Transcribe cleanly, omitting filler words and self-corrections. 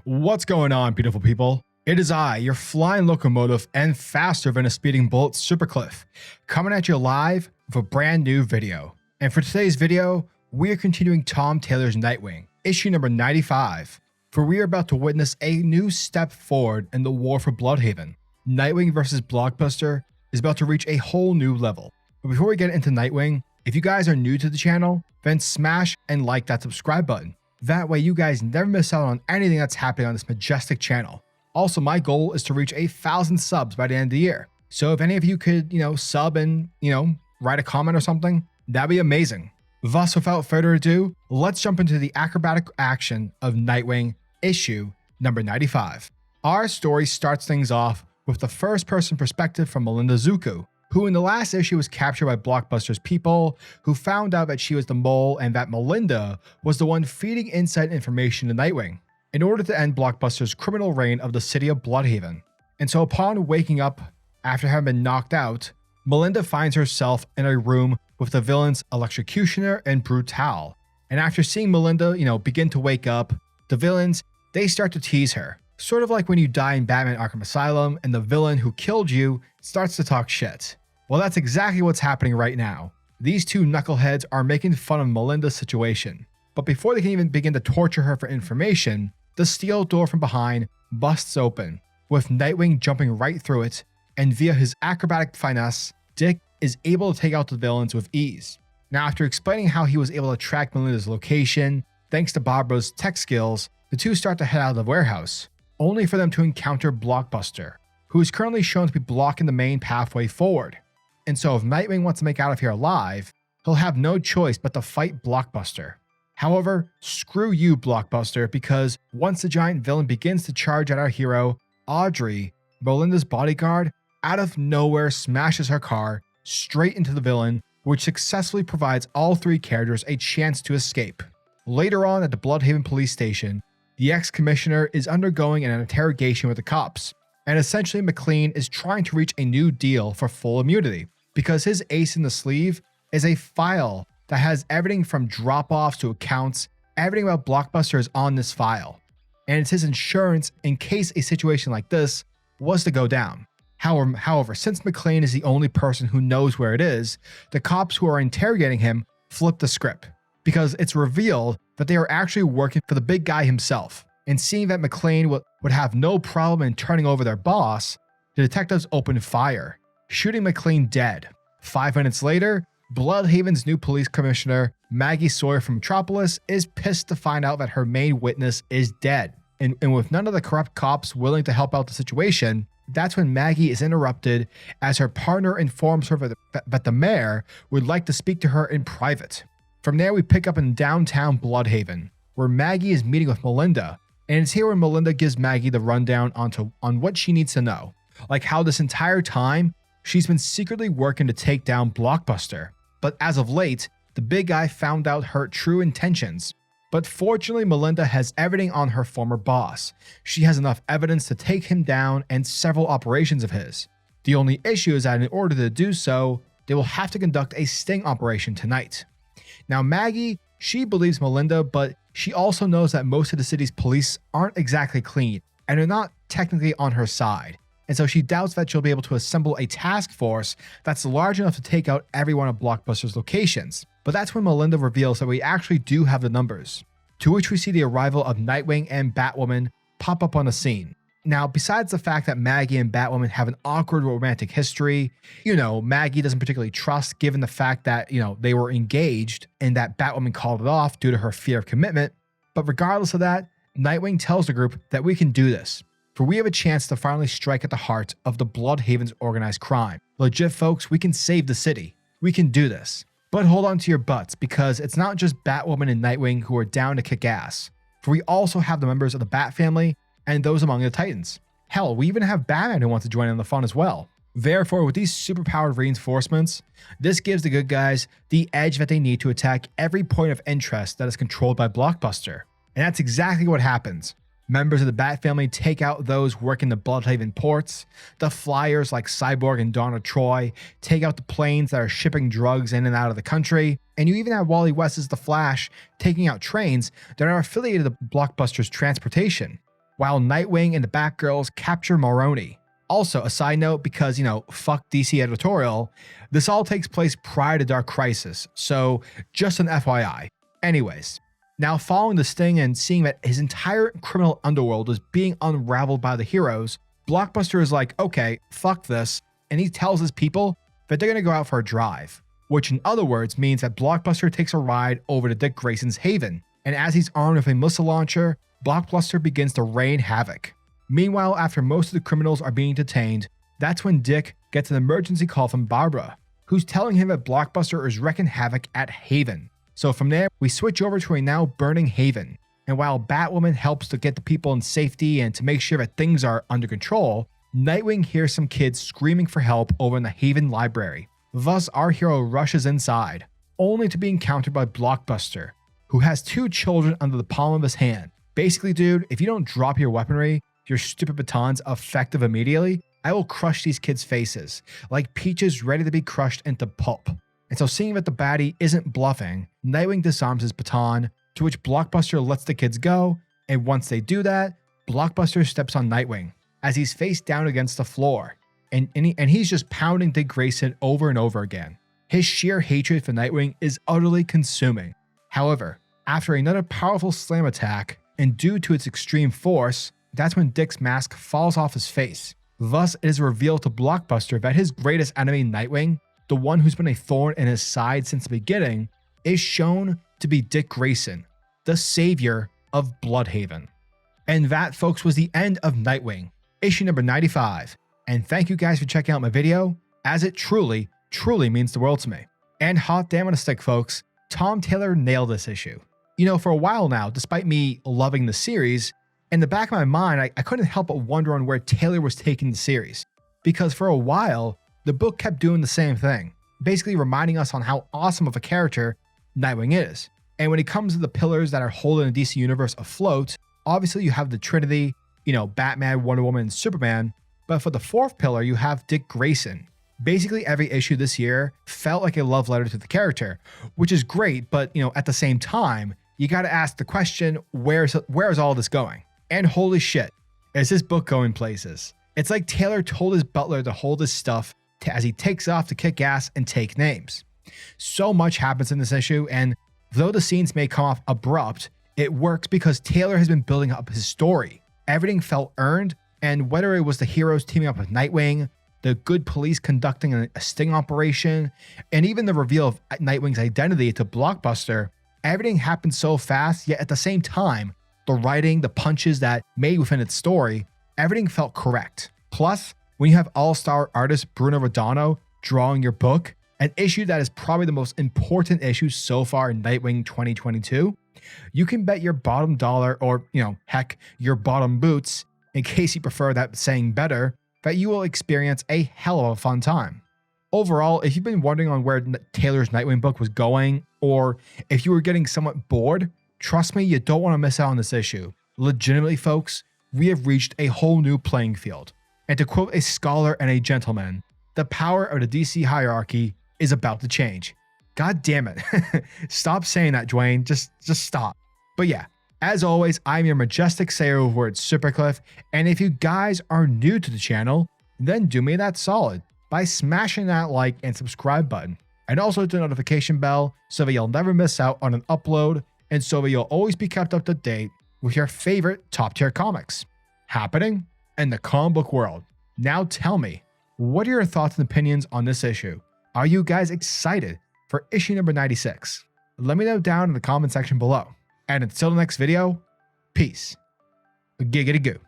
What's going on, beautiful people? It is I, your flying locomotive and faster than a speeding bullet, SuperCliff, coming at you live with a brand new video. And for today's video, we are continuing Tom Taylor's Nightwing, issue number 95, for we are about to witness a new step forward in the war for Bludhaven. Nightwing versus Blockbuster is about to reach a whole new level. But before we get into Nightwing, if you guys are new to the channel, then smash and like that subscribe button. That way you guys never miss out on anything that's happening on this majestic channel. Also, my goal is to reach 1,000 subs by the end of the year. So if any of you could, sub and, write a comment or something, that'd be amazing. Thus, without further ado, let's jump into the acrobatic action of Nightwing issue number 95. Our story starts things off with the first-person perspective from Melinda Zuko, who in the last issue was captured by Blockbuster's people, who found out that she was the mole and that Melinda was the one feeding inside information to Nightwing in order to end Blockbuster's criminal reign of the city of Bludhaven. And so upon waking up after having been knocked out, Melinda finds herself in a room with the villains Electrocutioner and Brutal. And after seeing Melinda, begin to wake up, the villains, they start to tease her. Sort of like when you die in Batman Arkham Asylum and the villain who killed you starts to talk shit. Well, that's exactly what's happening right now. These two knuckleheads are making fun of Melinda's situation. But before they can even begin to torture her for information, the steel door from behind busts open, with Nightwing jumping right through it, and via his acrobatic finesse, Dick is able to take out the villains with ease. Now, after explaining how he was able to track Melinda's location, thanks to Barbara's tech skills, the two start to head out of the warehouse, only for them to encounter Blockbuster, who is currently shown to be blocking the main pathway forward. And so if Nightwing wants to make out of here alive, he'll have no choice but to fight Blockbuster. However, screw you, Blockbuster, because once the giant villain begins to charge at our hero, Audrey, Melinda's bodyguard, out of nowhere smashes her car straight into the villain, which successfully provides all three characters a chance to escape. Later on at the Bludhaven police station, the ex-commissioner is undergoing an interrogation with the cops, and essentially McLean is trying to reach a new deal for full immunity, because his ace in the sleeve is a file that has everything from drop-offs to accounts. Everything about Blockbuster is on this file, and it's his insurance in case a situation like this was to go down. However, since McLean is the only person who knows where it is, the cops who are interrogating him flip the script, because it's revealed that they are actually working for the big guy himself. And seeing that McLean would have no problem in turning over their boss, the detectives open fire, shooting McLean dead. 5 minutes later, Bludhaven's new police commissioner, Maggie Sawyer from Metropolis, is pissed to find out that her main witness is dead. And with none of the corrupt cops willing to help out the situation, that's when Maggie is interrupted as her partner informs her that the mayor would like to speak to her in private. From there, we pick up in downtown Bludhaven, where Maggie is meeting with Melinda, and it's here where Melinda gives Maggie the rundown on what she needs to know, like how this entire time, she's been secretly working to take down Blockbuster. But as of late, the big guy found out her true intentions. But fortunately, Melinda has everything on her former boss. She has enough evidence to take him down and several operations of his. The only issue is that in order to do so, they will have to conduct a sting operation tonight. Now Maggie, she believes Melinda, but she also knows that most of the city's police aren't exactly clean and are not technically on her side. And so she doubts that she'll be able to assemble a task force that's large enough to take out every one of Blockbuster's locations. But that's when Melinda reveals that we actually do have the numbers, to which we see the arrival of Nightwing and Batwoman pop up on the scene. Now, besides the fact that Maggie and Batwoman have an awkward romantic history, Maggie doesn't particularly trust given the fact that, they were engaged and that Batwoman called it off due to her fear of commitment. But regardless of that, Nightwing tells the group that we can do this, for we have a chance to finally strike at the heart of the Bludhaven's organized crime. Legit, folks, we can save the city. We can do this. But hold on to your butts, because it's not just Batwoman and Nightwing who are down to kick ass, for we also have the members of the Bat family and those among the Titans. Hell, we even have Batman who wants to join in the fun as well. Therefore, with these superpowered reinforcements, this gives the good guys the edge that they need to attack every point of interest that is controlled by Blockbuster. And that's exactly what happens. Members of the Bat family take out those working the Bludhaven ports. The flyers like Cyborg and Donna Troy take out the planes that are shipping drugs in and out of the country. And you even have Wally West's The Flash taking out trains that are affiliated with Blockbuster's transportation. while Nightwing and the Batgirls capture Maroni. Also, a side note, because, fuck DC editorial, this all takes place prior to Dark Crisis, so just an FYI. Anyways, now following the sting and seeing that his entire criminal underworld is being unraveled by the heroes, Blockbuster is like, okay, fuck this, and he tells his people that they're gonna go out for a drive, which in other words means that Blockbuster takes a ride over to Dick Grayson's haven, and as he's armed with a missile launcher, Blockbuster begins to rain havoc. Meanwhile, after most of the criminals are being detained, that's when Dick gets an emergency call from Barbara, who's telling him that Blockbuster is wreaking havoc at Haven. So from there, we switch over to a now burning Haven, and while Batwoman helps to get the people in safety and to make sure that things are under control, Nightwing hears some kids screaming for help over in the Haven library. Thus, our hero rushes inside, only to be encountered by Blockbuster, who has 2 children under the palm of his hand. Basically, dude, if you don't drop your weaponry, your stupid batons effective immediately, I will crush these kids' faces, like peaches ready to be crushed into pulp. And so seeing that the baddie isn't bluffing, Nightwing disarms his baton, to which Blockbuster lets the kids go, and once they do that, Blockbuster steps on Nightwing, as he's face down against the floor, and he's just pounding Dick Grayson over and over again. His sheer hatred for Nightwing is utterly consuming. However, after another powerful slam attack, and due to its extreme force, that's when Dick's mask falls off his face. Thus, it is revealed to Blockbuster that his greatest enemy, Nightwing, the one who's been a thorn in his side since the beginning, is shown to be Dick Grayson, the savior of Bludhaven. And that, folks, was the end of Nightwing, issue number 95. And thank you guys for checking out my video, as it truly, truly means the world to me. And hot damn on a stick, folks, Tom Taylor nailed this issue. For a while now, despite me loving the series, in the back of my mind, I couldn't help but wonder on where Taylor was taking the series. Because for a while, the book kept doing the same thing, basically reminding us on how awesome of a character Nightwing is. And when it comes to the pillars that are holding the DC universe afloat, obviously you have the Trinity, Batman, Wonder Woman, and Superman, but for the 4th pillar, you have Dick Grayson. Basically every issue this year felt like a love letter to the character, which is great, but at the same time, you gotta ask the question, where is all this going? And holy shit, is this book going places? It's like Taylor told his butler to hold his stuff as he takes off to kick ass and take names. So much happens in this issue, and though the scenes may come off abrupt, it works because Taylor has been building up his story. Everything felt earned, and whether it was the heroes teaming up with Nightwing, the good police conducting a sting operation, and even the reveal of Nightwing's identity to Blockbuster, everything happened so fast, yet at the same time, the writing, the punches that made within its story, everything felt correct. Plus, when you have all-star artist Bruno Redondo drawing your book, an issue that is probably the most important issue so far in Nightwing 2022, you can bet your bottom dollar, or heck, your bottom boots, in case you prefer that saying better, that you will experience a hell of a fun time. Overall, if you've been wondering on where Taylor's Nightwing book was going, or if you were getting somewhat bored, trust me, you don't want to miss out on this issue. Legitimately, folks, we have reached a whole new playing field. And to quote a scholar and a gentleman, the power of the DC hierarchy is about to change. God damn it. Stop saying that, Dwayne. Just stop. But yeah, as always, I'm your majestic sayer of words, SuperCliff, and if you guys are new to the channel, then do me that solid by smashing that like and subscribe button, and also hit the notification bell so that you'll never miss out on an upload, and so that you'll always be kept up to date with your favorite top tier comics happening in the comic book world. Now tell me, what are your thoughts and opinions on this issue? Are you guys excited for issue number 96? Let me know down in the comment section below. And until the next video, peace. Giggity goo.